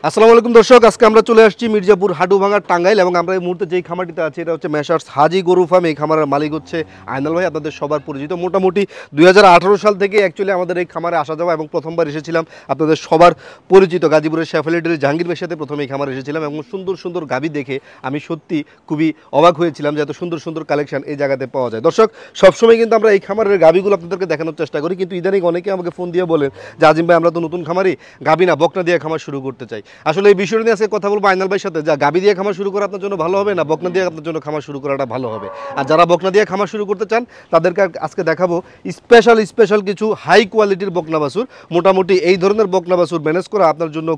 আসসালামু আলাইকুম দর্শক, আজকে আমরা চলে আসছি মির্জাপুর হাটুভাঙা টাঙ্গাইল এবং আমরা এই মুহূর্তে যেই খামারটিতে আছি এটা হচ্ছে মেসার্স হাজি গরু ফার্ম। এই খামারের মালিক হচ্ছে আইনাল ভাই, আপনাদের সবার পরিচিত। মোটামুটি 2018 সাল থেকে অ্যাকচুয়ালি আমাদের এই খামারে আসা যাওয়া এবং প্রথমবার এসেছিলাম আপনাদের সবার পরিচিত গাজীপুরের শেফালিডের জাহাঙ্গীর ভাইয়ের সাথে প্রথমে এই খামারে এসেছিলাম এবং সুন্দর সুন্দর গাভী দেখে আমি সত্যি খুবই অবাক হয়েছিলাম যে এত সুন্দর সুন্দর কালেকশন এই জায়গাতে পাওয়া যায়। দর্শক, সবসময় কিন্তু আমরা এই খামারের গাভীগুলো আপনাদেরকে দেখানোর চেষ্টা করি, কিন্তু ইদানিং অনেকে আমাকে ফোন দিয়ে বলেন যে আজিম ভাই আমরা তো নতুন খামারি, গাভী না বকনা দিয়ে খামার শুরু করতে চাই। আসলে এই বিষয়টা নিয়ে আজকে কথা বলবো আইনাল ভাইয়ের সাথে, যা গাভী দিয়ে খামার শুরু করা আপনার জন্য ভালো হবে না বকনা দিয়ে আপনার জন্য খামার শুরু করাটা ভালো হবে। আর যারা বকনা দিয়ে খামার শুরু করতে চান তাদেরকে আজকে দেখাবো স্পেশাল কিছু হাই কোয়ালিটির বকনা বাছুর। মোটামুটি এই ধরনের বকনা বাছুর ম্যানেজ করা আপনার জন্য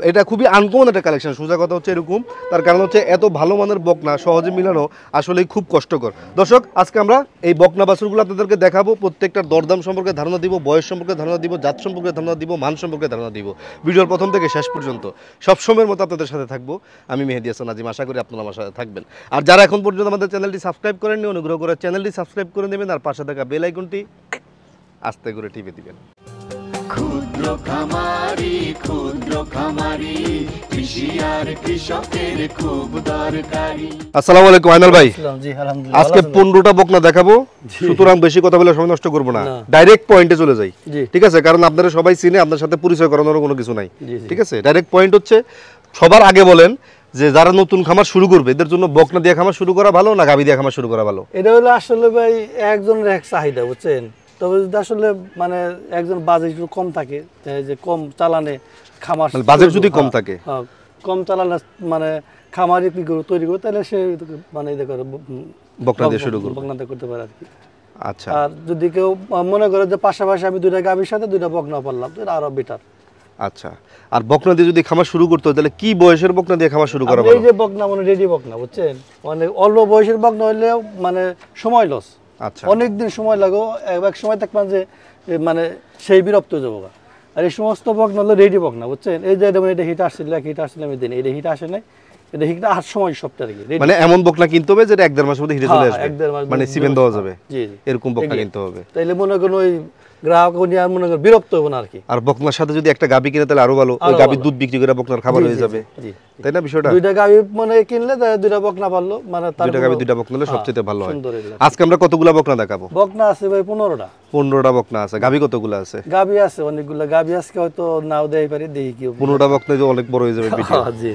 এটা খুবই আনকমন একটা কালেকশন। সোজা কথা হচ্ছে এরকম, তার কারণ হচ্ছে এত ভালো মানের বকনা সহজে মিলানো আসলেই খুব কষ্টকর। দর্শক, আজকে আমরা এই বকনা বাছুরগুলো আপনাদেরকে দেখাবো, প্রত্যেকটার দরদাম সম্পর্কে ধারণা দিব, বয়স সম্পর্কে ধারণা দিব, জাত সম্পর্কে ধারণা দিব, মান সম্পর্কে ধারণা দিব। ভিডিওর প্রথম থেকে শেষ পর্যন্ত সবসময়ের মতো আপনাদের সাথে থাকবো আমি মেহেদী হাসান আজিম। আশা করি আপনারা আমার সাথে থাকবেন। আর যারা এখন পর্যন্ত আমাদের চ্যানেলটি সাবস্ক্রাইব করেননি, অনুগ্রহ করে চ্যানেলটি সাবস্ক্রাইব করে নেবেন আর পাশে থাকা বেল আইকনটি আস্তে করে টিপে দিবেন। ক্ষুদ্র খামারি কৃষি আর কৃষকের খুব দরকারি। আসসালামু আলাইকুম আইনাল ভাই। জি আলহামদুলিল্লাহ। আজকে 15টা বকনা দেখাবো, সুতরাং বেশি কথা বলে সময় নষ্ট করবো না, ডাইরেক্ট পয়েন্টে চলে যাই। ঠিক আছে, কারণ আপনারা সবাই চিনে, আপনার সাথে পরিচয় করানোর কোনো কিছু নাই। ঠিক আছে, ডাইরেক্ট পয়েন্ট হচ্ছে সবার আগে বলেন যে যারা নতুন খামার শুরু করবে এদের জন্য বকনা দিয়ে খামার শুরু করা ভালো না গাভী দিয়ে খামার শুরু করা ভালো? এটা হলো আসলে ভাই একজনের এক চাহিদা, বুঝছেন। তবে যদি আসলে মানে একজন বাজেট একটু কম থাকে, যে কম চালানে খামার, বাজেট যদি কম থাকে, কম চালানে মানে খামারি কি তৈরি করে, তাহলে সে মানে বকনা দিয়ে শুরু করবে, বকনা দিয়ে করতে পারে আর কি। আচ্ছা, আর যদি কেউ মনে করে যে পাশাপাশি আমি দুইটা গাভীর সাথে দুইটা বকনা পারলাম, তো আরো বেটার। আচ্ছা, আর বকনা দিয়ে যদি খামার শুরু করতে হয় তাহলে কি বয়সের বকনা দিয়ে খামার শুরু করা ভালো? এই যে বকনা মানে রেডি বকনা, বুঝছেন, মানে অল্প বয়সের বকনা হইলেও মানে সময় লস। আচ্ছা, অনেকদিন সময় লাগো, এক সময় দেখবেন যে মানে সেই বিরক্ত হয়ে যাবো। আর এই সমস্ত বকনা হলো রেডি বকনা, বুঝছেন। এই যে এটা হিট আসছিল আমি দিন, এটা হিট আসে নাই, এটা হিট আসার সময় সপ্তাহে মানে এমন বকনা কিনতে হবে যেটা 1-1.5 মাসের মধ্যে হিটে চলে আসবে, মানে সিমেন দেওয়া যাবে, এরকম বকনা কিনতে হবে। তাইলে মনে করুন ওই গ্রাহক আর মনে করেন বিরক্ত হবে না আর কি। আর বকনার সাথে যদি একটা গাভী কিনে তাহলে আরো ভালো, ওই গাভীর দুধ বিক্রি করে বকনার খাবার হয়ে যাবে, তাই না বিষয়টা? দুইটা গাভী মানে কিনলে দুইটা বকনা পারলো, মানে দুইটা গাভী দুইটা বকনা হলে সবচেয়ে ভালো হয়। আজকে আমরা কতগুলা বকনা দেখাবো? বকনা আছে ভাই 15টা। 15টা বকনা আছে। গাভী কতগুলা আছে? গাভী আছে অনেকগুলা। গাভী আজকে হয়তো নাও দেই পারি, দেখি কি 15টা বকনা যে অনেক বড় হয়ে যাবে ভিডিও। জি।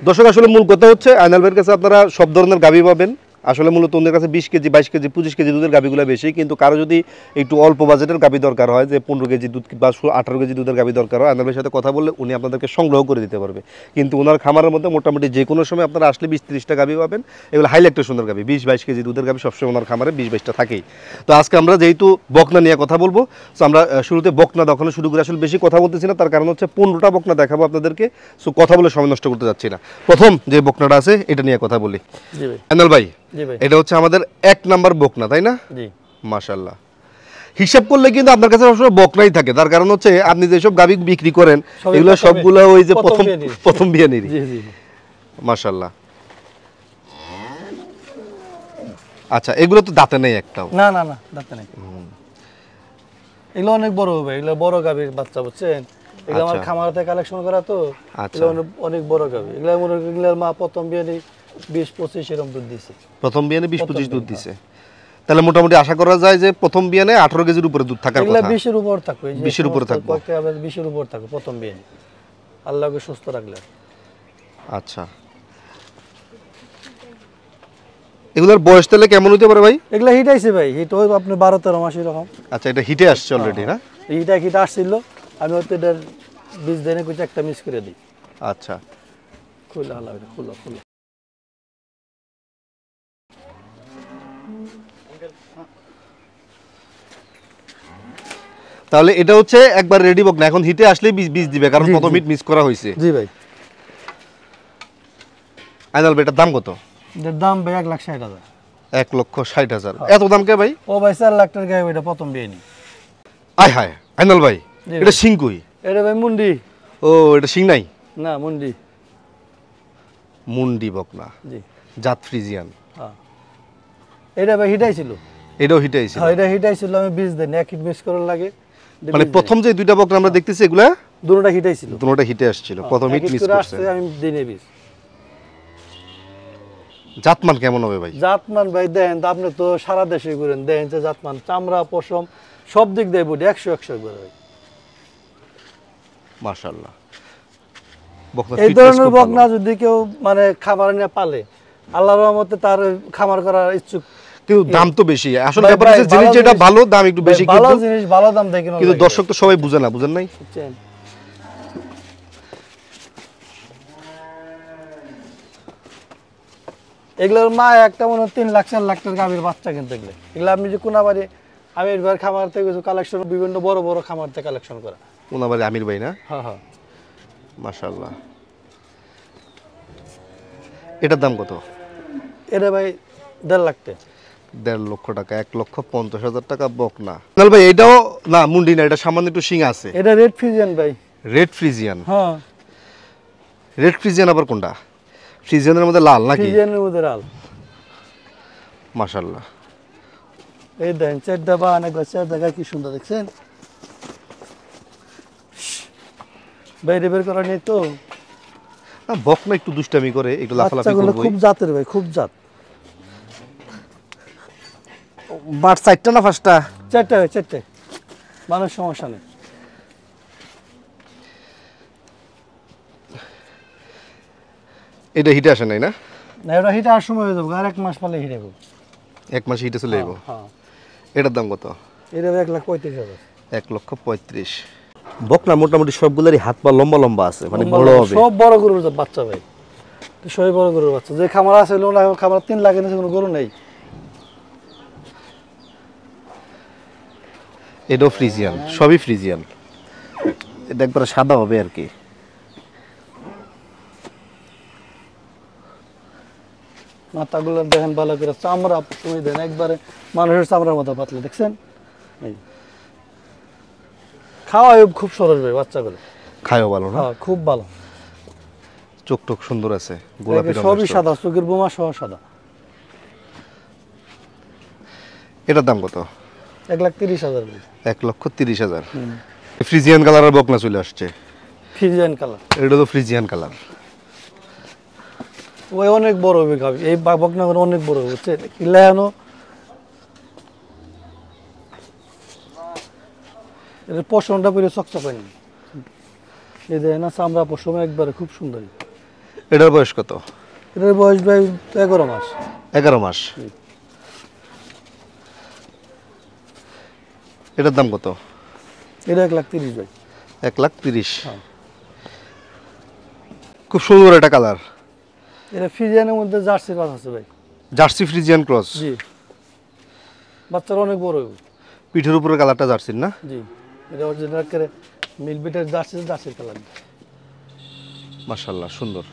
দর্শক, আসলে মূল কথা হচ্ছে আইনাল ভাইয়ের কাছে আপনারা সব ধরনের গাভী পাবেন। আসলে মূলত ওদের কাছে 20 কেজি 22 কেজি 25 কেজি দুধের গাভীগুলো বেশি, কিন্তু কারো যদি একটু অল্প বাজেটের গাভী দরকার হয়, যে 15 কেজি দুধ বা 18 কেজি দুধের গাভী দরকার হয়, আইনাল ভাইয়ের সাথে কথা বললে উনি আপনাদেরকে সংগ্রহ করে দিতে পারবে। কিন্তু ওনার খামারের মধ্যে মোটামুটি যে কোনো সময় আপনারা আসলে 20-30টা গাভী পাবেন। এগুলো হাইলাইটের সুন্দর গাভী, 20-22 কেজি দুধের গাভী সবসময় ওনার খামারে 20-22টা থাকেই। তো আজকে আমরা যেহেতু বকনা নিয়ে কথা বলবো, তো আমরা শুরুতে বকনা দেখানো শুরু করে আসলে বেশি কথা বলতেছি না, তার কারণ হচ্ছে 15টা বকনা দেখাবো আপনাদেরকে, সো কথা বলে সময় নষ্ট করতে যাচ্ছি না। প্রথম যে বকনাটা আছে এটা নিয়ে কথা বলি। আইনাল ভাই, এটা হচ্ছে আমাদের 1 নাম্বার বকনা, তাই না? জি। মাশাআল্লাহ, হিসাব করলে কিন্তু আপনার কাছে সবসময় বকনাই থাকে, তার কারণ হচ্ছে আপনি যেসব গাভী বিক্রি করেন এগুলো সবগুলো ওই যে প্রথম বিয়ানিরই। জি জি, মাশাআল্লাহ। আচ্ছা, এগুলো তো দাঁতে নেই একটাও? না না না, দাঁতে নেই। এগুলো অনেক বড় হবে, এগুলো বড় গাভীর বাচ্চা, বুঝছেন। এগুলো আমার খামার থেকে কালেকশন করা, তো এগুলো অনেক বড় গাভী। এগুলোর মা প্রথম বিয়ানি 20-25 এরকম দুধ দিছে। প্রথম বিয়ানে 20-25 দুধ দিছে, তাহলে মোটামুটি আশা করা যায় যে প্রথম বিয়ানে 18 কেজির উপরে দুধ থাকার কথা। এগুলো 20 এর উপর থাকবে, 20 এর উপরে থাকবে, 20 এর উপর থাকবে প্রথম বিয়ানে, আল্লাহকে সুস্থ রাখলে। আচ্ছা, এগুলোর বয়স তাহলে কেমন হতে পারে ভাই? এগুলা হিট আইছে ভাই, হিট হইব আপনি 12-13 মাস এরকম। আচ্ছা, এটা হিটে আসছে অলরেডি না? হিট আসছিল, আমি হয়তো এটার 20 দিনে কিছু একটা মিস করে দিই। আচ্ছা, খুলে খুলো। তাহলে এটা হচ্ছে একবার রেডি বকনা, এখন হিটে আসলে 20 দিবে, কারণ প্রথম হিট মিস করা হয়েছে। জি ভাই। আইনাল ভাই, এটার দাম কত? এর দাম ভাই 1,60,000। 1,60,000? এত দাম কে ভাই? ও ভাই 4 লাখ টাকা গায়ে, এটা প্রথম বিয়ানি। আয় হায় আইনাল ভাই, এটা সিং কই? এটা ভাই মুন্ডি। ও, এটা সিং নাই? না, মুন্ডি বকনা। জি, জাত ফ্রিজিয়ান। হ্যাঁ, এটা ভাই হিটাই ছিল। এটাও হিটাই ছিল? হ্যাঁ, এটা হিটাই ছিল। আমি 20 দিন এক হিট মিস করার লাগে মানে প্রথম যে দুইটা বকনা আমরা দেখতেছি এগুলা দুটোটা হিটেই ছিল, দুটোটা হিটে আসছিল, প্রথম হিট মিস করছে। আমি দিনে বিশ। জাতমান কেমন হবে ভাই? জাতমান ভাই দেখেন তো, আপনি তো সারা দেশে ঘুরেন, দেখেন যে জাতমান চামড়া পশম সব দিক দিয়ে বডি 100 করে ভাই। মাশাআল্লাহ। এই ধরনের বকনা যদি কেউ মানে খামার নিয়ে পালে, আল্লাহর রহমতে তার খামার করার ইচ্ছুক। কিন্তু দাম তো বেশি আসলে, ব্যাপার হচ্ছে জিনিস যেটা ভালো দাম একটু বেশি, ভালো জিনিস ভালো দাম দেখেন, কিন্তু দর্শক তো সবাই বুঝে না, বুঝেন নাই? এগুলোর মা একটা মনে 3 লাখ 4 লাখ টাকা গাভীর বাচ্চা কিনতে গেলে, এগুলো আপনি যে কোনাবাড়ি আমির ভাই খামার থেকে কিছু কালেকশন, বিভিন্ন বড় বড় খামার থেকে কালেকশন করা। কোনাবাড়ি আমির ভাই না? হ্যাঁ হ্যাঁ। মাশাআল্লাহ। এটার দাম কত? এটা ভাই 1.5 লাখ টাকা। 1.5 লক্ষ টাকা, 1,50,000 টাকা বকনা। নাল ভাই এটাও না মুন্ডি না, এটা সামান্য একটু শিং আছে। এটা রেড ফ্রিজিয়ান ভাই। Red Friesian? হ্যাঁ। রেড ফ্রিজিয়ান আবার কোনটা? ফ্রিজিয়ানের মধ্যে লাল নাকি? ফ্রিজিয়ানের মধ্যে লাল। মাশাআল্লাহ। এই দেখেন চারটা বা অনেক চার জায়গা কি সুন্দর দেখছেন ভাই, রেবের করা নেই তো। বকনা একটু দুষ্টামি করে, একটু লাফালাফি করবে। খুব জাতের ভাই, খুব জাত। বাট চারটা না পাঁচটা? চারটা ভাই, চারটে, মানুষ সমস্যা নেই। এটা হিটে আসে নাই না? না, এটা হিটে আর সময় হয়ে যাবে, আর 1 মাস পালে হিটে যাবো। 1 মাস হিটে চলে যাবো। হ্যাঁ। এটার দাম কত? এটা 1,35,000। 1,35,000। বকনা মোটামুটি সবগুলোরই হাত পা লম্বা লম্বা আছে, মানে বড় হবে। সব বড় গরুর বাচ্চা ভাই, সবই বড় গরুর বাচ্চা। যে খামার আছে খামার 3 লাখ এনেছে, কোনো গরু নেই। এটাও ফ্রিজিয়ান, সবই ফ্রিজিয়ান। এটা একবারে সাদা হবে আর কি। মাথাগুলো দেখেন ভালো করে, চামড়া তুমি দেন একবারে মানুষের চামড়ার মতো পাতলা, দেখছেন? খাওয়াই খুব সরল ভাই বাচ্চাগুলো, খায়ও ভালো না? হ্যাঁ খুব ভালো। চোখ টোক সুন্দর আছে, গোলাপি রঙের। সবই সাদা, চোখের বোমা সহ সাদা। এটার দাম কত? 1,30,000। 1,30,000। ফ্রিজিয়ান কালারের বকনা চলে আসছে। ফ্রিজিয়ান কালার, এটা তো ফ্রিজিয়ান কালার। ওই অনেক বড় হবে গাভী, এই বকনাগুলো অনেক বড় হচ্ছে। কিলানো এর পশমটা পুরো চকচকে নেই, এই দেখেন না চামড়া পশম একবারে খুব সুন্দর। এটার বয়স কত? এটার বয়স ভাই 11 মাস। 11 মাস। এটার দাম কত? এটা 1,30,000 ভাই। 1,30,000। হ্যাঁ। খুব সুন্দর একটা কালার। এটা ফ্রিজিয়ানের মধ্যে জার্সি বাস আছে ভাই। Jersey Friesian cross. জি, বাচ্চারা অনেক বড় হবে। পিঠের উপরে কালারটা জার্সির না? জি, এটা অরিজিনাল করে মিলবিটের জার্সির কালার। মাশাআল্লাহ, সুন্দর।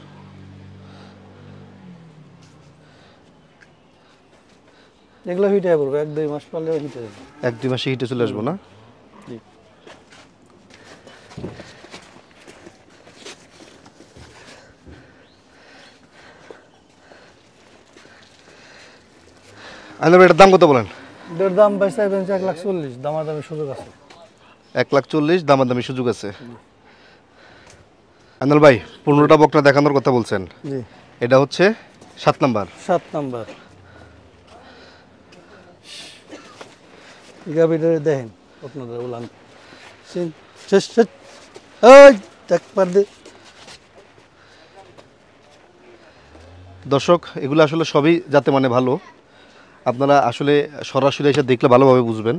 এগুলো হিটে পড়বে, 1-2 মাস পরে হিটে যাবে। 1-2 মাসে হিটে চলে আসবো না? জি। আইনাল ভাই এটার দাম কত বলেন? এটার দাম ভাই চাইবেন 1,40,000, দামাদামি সুযোগ আছে। 1,40,000 দামাদামি সুযোগ আছে। আইনাল ভাই 15টা বকনা দেখানোর কথা বলছেন। জি। এটা হচ্ছে 7 নাম্বার। 7 নাম্বার। গাবিটা দেখেন আপনাদের উলান সিন শেষ শেষ ওই একবার দে। দর্শক এগুলো আসলে সবই যাতে মানে ভালো, আপনারা আসলে সরাসরি এসে দেখলে ভালোভাবে বুঝবেন,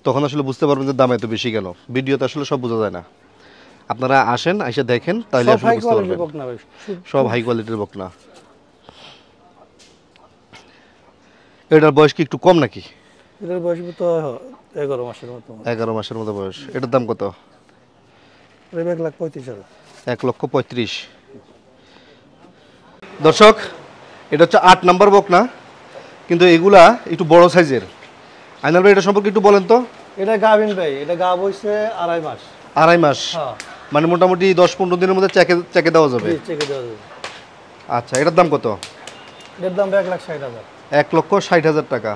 তখন আসলে বুঝতে পারবেন যে দাম এত বেশি কেন। ভিডিওতে আসলে সব বোঝা যায় না, আপনারা আসেন এসে দেখেন তাহলে আসলে বুঝতে পারবেন। সব হাই কোয়ালিটির বকনা। এটার বয়স কি একটু কম নাকি? এটার বয়স তো 11 মাসের মতো। 11 মাসের মতো বয়স। এটার দাম কত? 1,35,000। 1,35,000। দর্শক এটা হচ্ছে 8 নাম্বার বকনা, কিন্তু এগুলা একটু বড় সাইজের। আইনাল ভাই এটা সম্পর্কে একটু বলেন তো। এটা গাভিন ভাই, এটা গাব হইছে 2.5 মাস। 2.5 মাস? হ্যাঁ। মানে মোটামুটি 10-15 দিনের মধ্যে চেকে দেওয়া যাবে। জি, চেকে দেওয়া যাবে। আচ্ছা, এটার দাম কত? এটার দাম 1,60,000। 1,60,000 টাকা।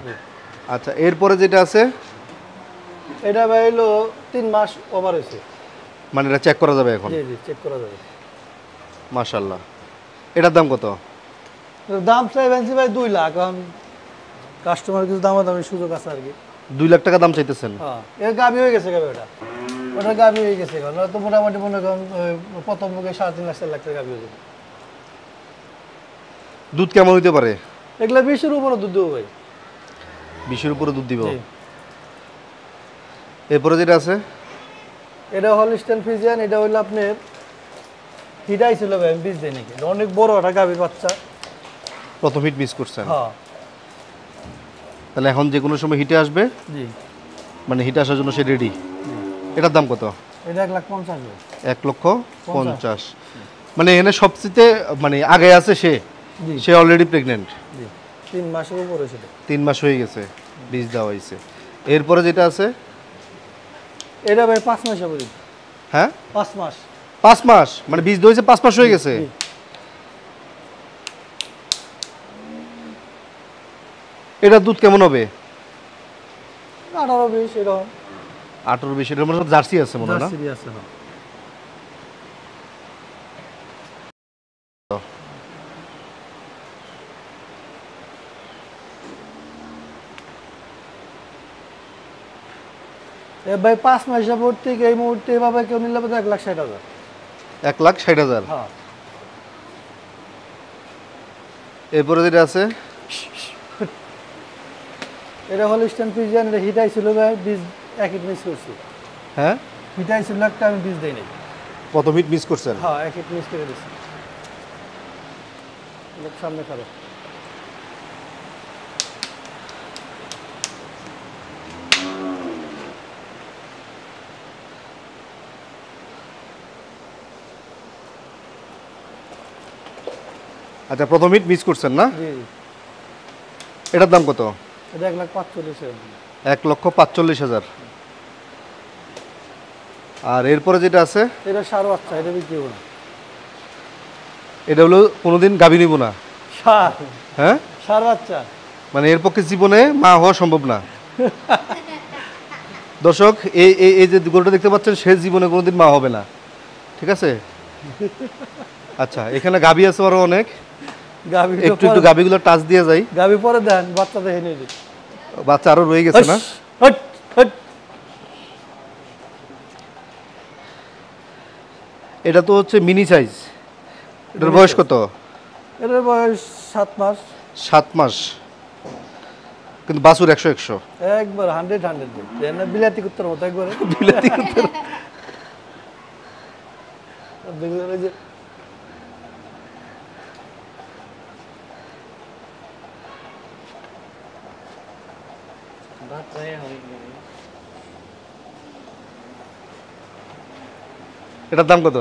আচ্ছা, এরপরে যেটা আছে এটা ভাই হলো 3 মাস ওভার হয়েছে। মানে এটা চেক করা যাবে এখন? জি জি, চেক করা যাবে। মাশাআল্লাহ। এটার দাম কত? এর দাম চাইছি ভাই 2 লাখ। এখন কাস্টমার কিছু দামাদামি সুযোগ আছে আর কি। 2 লাখ টাকা দাম চাইতেছেন? হ্যাঁ, এর গাবি হয়ে গেছে গাবি ওটা। ওটা গাবি হয়ে গেছে এখন। তো মোটামুটি মনে করেন প্রথম মুখে 3.5 লাখ 4 লাখ টাকা গাবি হয়ে যাবে। দুধ কেমন হইতে পারে? এগুলা 20 এর উপরে দুধ দেবো ভাই। 20 এর উপরে দুধ দিব? জি। এরপরে যেটা আছে? এটা হলস্টাইন ফ্রিজিয়ান। এটা হইলো আপনার হিটাই ছিল ভাই, আমি বীজ দেই নাকি। অনেক বড় একটা গাবির বাচ্চা। প্রথম হিট মিস করছেন? হ্যাঁ। তাহলে এখন যে কোনো সময় হিটে আসবে? জি। মানে হিটে আসার জন্য সে রেডি। এটার দাম কত? এটা 1,50,000 ভাই। 1,50,000। মানে এখানে সবচেয়ে মানে আগে আছে সে? জি। সে অলরেডি প্রেগনেন্ট? জি। 3 মাসের উপরে ছিল। 3 মাস হয়ে গেছে বীজ দেওয়া হয়েছে। এরপরে যেটা আছে? এটা ভাই 5 মাস হবে। হ্যাঁ 5 মাস। 5 মাস মানে বীজ দেওয়া হয়েছে 5 মাস হয়ে গেছে? জি। এটা দুধ কেমন হবে? 18-20 এরকম। 18-20। এর মধ্যে জার্সি আছে মনে হয় না? জার্সি আছে না। এ ভাই 5 মাস যাবত থেকে এই মুহূর্তে এভাবে কেউ নিলে 1,60,000। 1,60,000। হ্যাঁ। এরপরে যেটা আছে? এটা হলস্টাইন ফ্রিজিয়ান। এটা হিটাই ছিল ভাই, বীজ এক হিট মিস করছি। হ্যাঁ হিটাই ছিল একটা, আমি বীজ দেই নাই। প্রথম হিট মিস করছেন? হ্যাঁ, এক হিট মিস করে দিচ্ছি। লোক সামনে খারো। আচ্ছা, প্রথম হিট মিস করছেন না? জি জি। এটার দাম কত? এটা 1,45,000। 1,45,000। আর এরপরে যেটা আছে? এটা সার বাচ্চা, এটা বিক্রি করবো না। এটা হলো কোনোদিন গাভী নিব না? সার। হ্যাঁ, সার বাচ্চা। মানে এর পক্ষে জীবনে মা হওয়া সম্ভব না। দর্শক, এই এই এই যে গরুটা দেখতে পাচ্ছেন, সে জীবনে কোনোদিন মা হবে না, ঠিক আছে? আচ্ছা, এখানে গাভী আছে আরো অনেক। গাবি একটু একটু গাভীগুলো টাচ দিয়ে যাই। গাবি পরে দেন, বাচ্চা দেখে নিয়ে দিই। বাচ্চা আরো রয়ে গেছে না? Hot hot. এটা তো হচ্ছে মিনি সাইজ। এটার বয়স কত? এটার বয়স 7 মাস। 7 মাস, কিন্তু বাছুর 100-100। একবার 100 দিই। না বিলাতি কুত্তার মতো একবারে। বিলাতি কুত্তার। দেখলেন এই যে এটার দাম কত?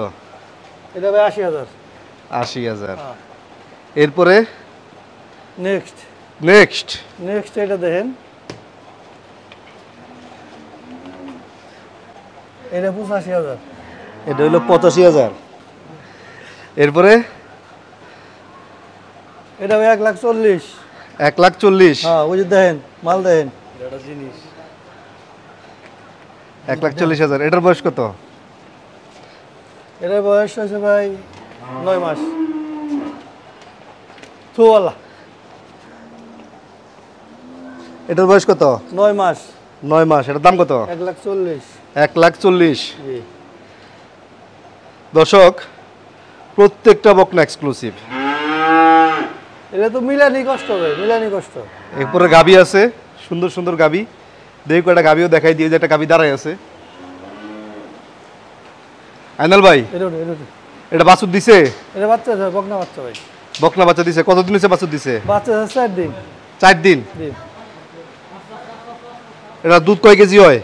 এটা ভাই 80,000। 80,000। এরপরে নেক্সট নেক্সট নেক্সট এটা দেখেন। এটা 85,000। এটা হলো 85,000। এরপরে এটা ভাই 1,40,000। 1,40,000। হ্যাঁ, ওই যে দেখেন মাল দেখেন। এটা জিনিস 1,40,000। এটার বয়স কত? এটার বয়স হয়েছে ভাই 9 মাস। থুয়ালা। এটার বয়স কত? 9 মাস। 9 মাস। এটার দাম কত? 1,40,000। 1,40,000। জি। দর্শক, প্রত্যেকটা বকনা এক্সক্লুসিভ। এটা তো মিলানি কষ্ট ভাই, মিলানি কষ্ট। এরপরে গাবি আছে, সুন্দর সুন্দর গাবি। দেখি কয়টা গাবিও দেখাই দিয়ে, যে একটা গাবি দাঁড়ায় আছে। আইনাল ভাই, এটা বাছুর দিছে? এটা বাচ্চা আছে, বকনা বাচ্চা ভাই। বকনা বাচ্চা দিছে? কতদিন হয়েছে বাছুর দিছে? বাচ্চা আছে 4 দিন। 4 দিন। জি এটা দুধ কয় কেজি হয়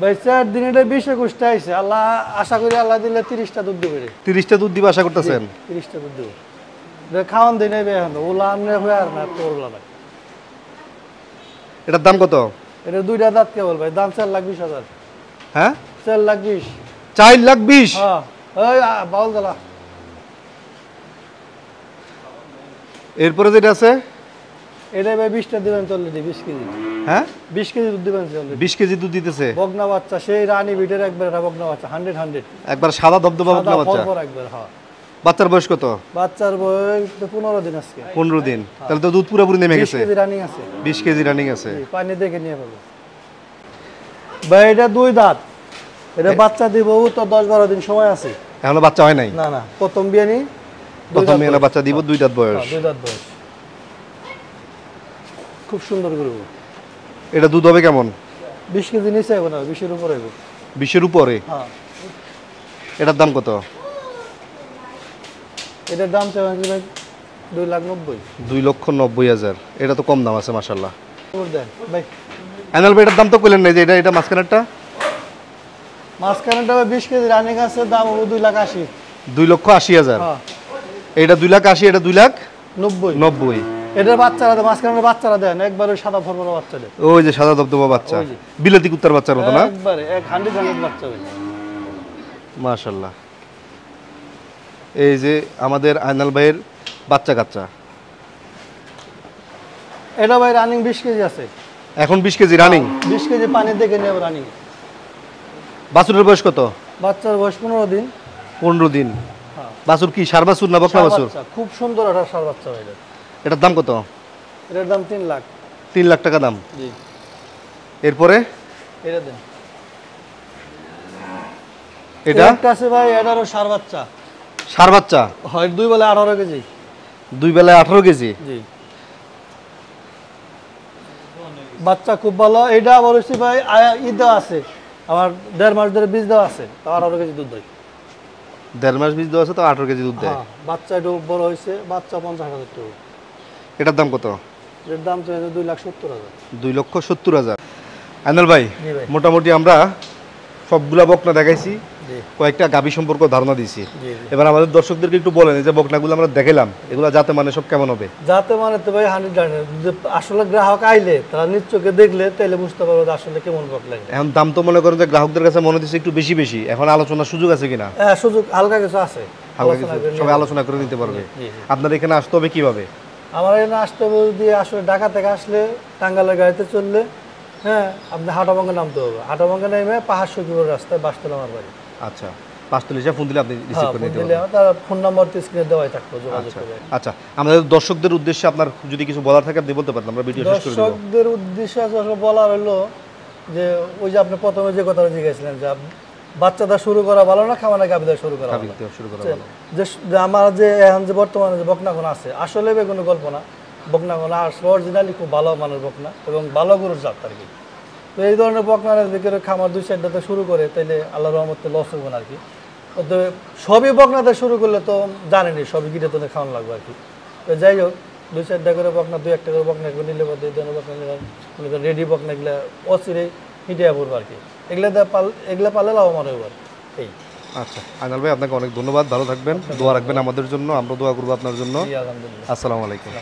ভাই? 4 দিন। এটা 20-21টা আইছে। আল্লাহ আশা করি আল্লাহ দিলে 30টা দুধ দিবে। 30টা দুধ দিবে আশা করতেছেন? 30টা দুধ দিবে। এটা খাওয়ান দেই নাই ভাই এখন। ওলা আমনে হয়ে আর না, তোর ওলা ভাই। এটার দাম কত? এটা 2টা দাঁত কেবল ভাই। দাম 4,20,000। হ্যাঁ, 4,20,000। 4,20,000। হ্যাঁ, ওই বাউল গলা। এরপরে যেটা আছে? এটা ভাই 20টা দিবেন, 40 20 কেজি। হ্যাঁ 20 কেজি দুধ দিবেন 20 কেজি দুধ দিতেছে বকনা বাচ্চা সেই রানী বিটের একবার এটা বকনা বাচ্চা 100 একবার সাদা দবদবা বকনা বাচ্চা একবার হ্যাঁ বাচ্চার বয়স কত বাচ্চার বয়স 15 দিন আজকে 15 দিন তাহলে তো দুধ পুরোপুরি নেমে গেছে 20 কেজি রানিং আছে 20 কেজি রানিং আছে পানি দেখে নিয়ে পাবো ভাই এটা 2 দাঁত এটা বাচ্চা দিব তো 10-12 দিন সময় আছে এখনো বাচ্চা হয় নাই না না প্রথম বিয়ানি প্রথম মেলা বাচ্চা দিব 2 দাঁত বয়স 2 দাঁত বয়স খুব সুন্দর গরু এটা দুধ হবে কেমন 20 কেজি নিচে হবে না 20 এর উপরে হবে 20 এর উপরে হ্যাঁ এটার দাম কত এটার দাম চাই ভাই 2,90,000 2,90,000 এটা তো কম দাম আছে মাশাআল্লাহ দেন ভাই আইনাল ভাই এটার দাম তো কইলেন না যে এটা মাঝখানেরটা মাঝখানেটা 20 কেজি রানিং আছে দাম হলো 2,80,000 2,80,000 হ্যাঁ এটা 2,80,000 এটা 90 2,90,000 এটার বাচ্চারা দেন মাঝখানের বাচ্চারা দেন একবার ওই সাদা ফর্মার বাচ্চা দেন ওই যে সাদা দবদবা বাচ্চা ওই যে। বিলাতি কুত্তার বাচ্চার মতো না একবারে 100 বাচ্চা হবে মাশাআল্লাহ এই যে আমাদের আইনাল ভাইয়ের বাচ্চা কাচ্চা এটা ভাই রানিং 20 কেজি আছে এখন 20 কেজি রানিং 20 কেজি পানি দেখে নেব রানিং বাছুরের বয়স কত বাচ্চার বয়স 15 দিন 15 দিন হ্যাঁ বাছুর কি সার বাছুর না বকনা বাছুর বাচ্চা, খুব সুন্দর একটা সার বাচ্চা ভাই এটার দাম কত এটার দাম 3 লাখ 3 লাখ টাকা দাম জি এরপরে এটা দেন এটা একটা আছে ভাই এটারও সার বাচ্চা সার বাচ্চা হয় 2 বেলা 18 কেজি 2 বেলায় 18 কেজি জি বাচ্চা খুব ভালো এটা আবার হচ্ছে ভাই ঈদ আছে আমার 1.5 মাস ধরে বীজ দেওয়া আছে তাও 18 কেজি দুধ দেয় 1.5 মাস বীজ দেওয়া আছে তো 18 কেজি দুধ দেয় হ্যাঁ বাচ্চা একটু বড় হয়েছে বাচ্চা 50,000 টাকা এটার দাম কত এর দাম তো 2,70,000 2,70,000 আইনাল ভাই জি ভাই মোটামুটি আমরা সবগুলা বকনা দেখাইছি জি কয়েকটা গাভী সম্পর্কে ধারণা দিয়েছি জি এবার আমাদের দর্শকদেরকে একটু বলেন এই যে বকনাগুলো আমরা দেখালাম এগুলো যাতে মানে সব কেমন হবে যাতে মানে তো ভাই 100 আসলে গ্রাহক আইলে তারা নিজ চোখে দেখলে তাহলে বুঝতে পারবে যে আসলে কেমন বক লাগে এখন দাম তো মনে করেন যে গ্রাহকদের কাছে মনে হচ্ছে একটু বেশি বেশি এখন আলোচনার সুযোগ আছে কিনা হ্যাঁ সুযোগ হালকা কিছু আছে হালকা আলোচনা কিছু করে সবাই নিয়ে আলোচনা করে নিতে পারবে জি, জি। আপনার এখানে আসতে হবে কিভাবে আমার এখানে আসতে হবে দিয়ে আসলে ঢাকা থেকে আসলে টাঙ্গালের গাড়িতে চললে হ্যাঁ আপনি হাটাভাঙ্গা নামতে হবে হাটাভাঙ্গা নেমে পাহাড় সখীপুর রাস্তায় বাসতলা আমার বাড়ি আচ্ছা পাঁচতলি হিসাব ফোন দিলে আপনি রিসিভ হ্যাঁ করে ফোন নিতে দিলে পারবেন তার ফোন নাম্বার তো স্ক্রিনে দেওয়াই থাকবে যোগাযোগ আচ্ছা করে আচ্ছা আমাদের দর্শকদের উদ্দেশ্যে আপনার যদি কিছু বলার থাকে আপনি বলতে পারেন আমরা ভিডিও শেষ করে দেব দর্শকদের উদ্দেশ্যে আসলে বলার হলো যে ওই যে আপনি প্রথমে যে কথাটা জিজ্ঞাসছিলেন যে বাচ্চাটা শুরু করা ভালো না খামানা গাবিদা শুরু করা ভালো শুরু করা ভালো যে আমার যে এখন যে বর্তমানে যে বকনাগোনা আছে আসলে কোনো গল্প না বকনাগোনা আসলে অরিজিনালি খুব ভালো মানের বকনা এবং ভালো গরুর জাত আর কি তো এই ধরনের বকনার দিকে খামার 2-4টাতে শুরু করে তাইলে আল্লাহর রহমতে লস হবে না আর কি তো সবই বকনাতে শুরু করলে তো জানেনি সবই গিটে তো খাওয়ানো লাগবে আর কি তো যাই হোক 2-4টা করে বকনা 2-1টা করে বকনা এগুলো নিলে বা 2 ধরনের বকনা নিলে রেডি বকনা এগুলো অচিরেই হিটিয়া পড়বে আর কি এগুলা পালে লাভবান হবে এই আচ্ছা আইনাল ভাই আপনাকে অনেক ধন্যবাদ ভালো থাকবেন দোয়া রাখবেন আমাদের জন্য আমরা দোয়া করবো আপনার জন্য আলহামদুলিল্লাহ আসসালামু আলাইকুম